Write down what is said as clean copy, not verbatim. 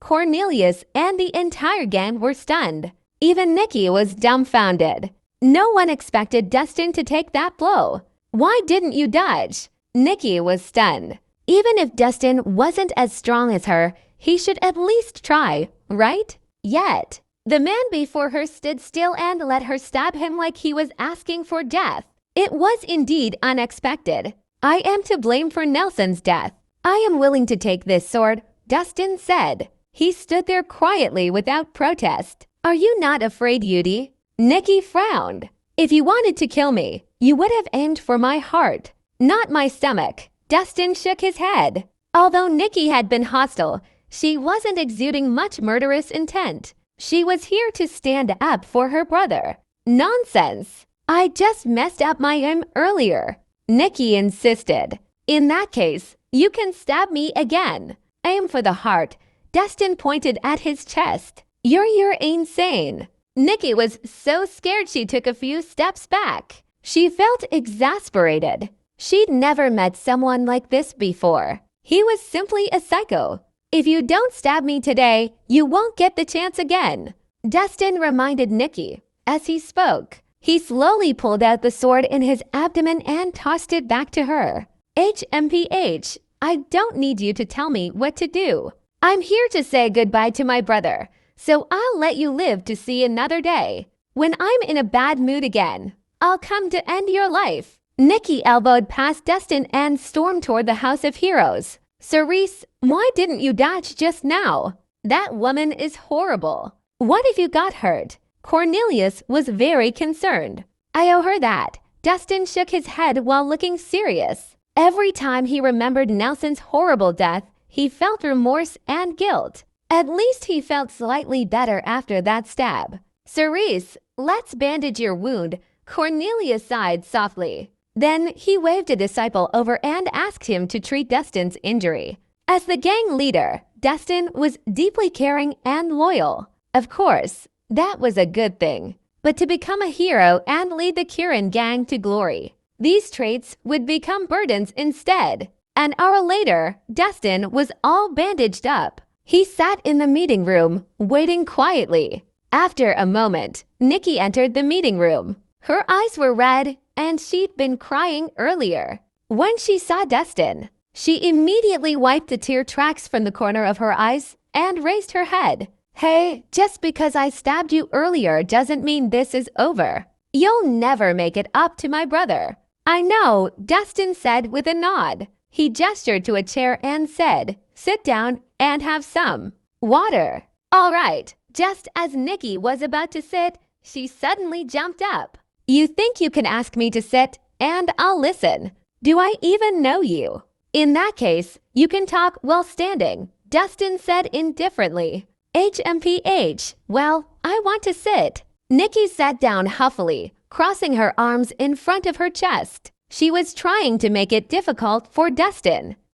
Cornelius and the entire gang were stunned. Even Nikki was dumbfounded. No one expected Dustin to take that blow. Why didn't you dodge? Nikki was stunned. Even if Dustin wasn't as strong as her, he should at least try, right? Yet, the man before her stood still and let her stab him like he was asking for death. It was indeed unexpected. I am to blame for Nelson's death. I am willing to take this sword, Dustin said. He stood there quietly without protest. Are you not afraid, Yudi? Nikki frowned. If you wanted to kill me, you would have aimed for my heart, not my stomach. Dustin shook his head. Although Nikki had been hostile, she wasn't exuding much murderous intent. She was here to stand up for her brother. Nonsense! I just messed up my aim earlier. Nikki insisted. In that case, you can stab me again. Aim for the heart. Dustin pointed at his chest. You're insane. Nikki was so scared she took a few steps back. She felt exasperated. She'd never met someone like this before. He was simply a psycho. If you don't stab me today, you won't get the chance again. Dustin reminded Nikki. As he spoke, he slowly pulled out the sword in his abdomen and tossed it back to her. HMPH, I don't need you to tell me what to do. I'm here to say goodbye to my brother, so I'll let you live to see another day. When I'm in a bad mood again, I'll come to end your life. Nikki elbowed past Dustin and stormed toward the House of Heroes. Cerise, why didn't you dodge just now? That woman is horrible. What if you got hurt? Cornelius was very concerned. I owe her that. Dustin shook his head while looking serious. Every time he remembered Nelson's horrible death, he felt remorse and guilt. At least he felt slightly better after that stab. Cerise, let's bandage your wound. Cornelius sighed softly. Then he waved a disciple over and asked him to treat Dustin's injury. As the gang leader, Dustin was deeply caring and loyal. Of course, that was a good thing. But to become a hero and lead the Kirin gang to glory, these traits would become burdens instead. An hour later, Dustin was all bandaged up. He sat in the meeting room, waiting quietly. After a moment, Nikki entered the meeting room. Her eyes were red, and she'd been crying earlier. When she saw Dustin, she immediately wiped the tear tracks from the corner of her eyes and raised her head. Hey, just because I stabbed you earlier doesn't mean this is over. You'll never make it up to my brother. I know, Dustin said with a nod. He gestured to a chair and said, sit down and have some water. All right, just as Nikki was about to sit, she suddenly jumped up. You think you can ask me to sit, and I'll listen. Do I even know you? In that case, you can talk while standing, Dustin said indifferently. HMPH, well, I want to sit. Nikki sat down huffily, crossing her arms in front of her chest. She was trying to make it difficult for Dustin.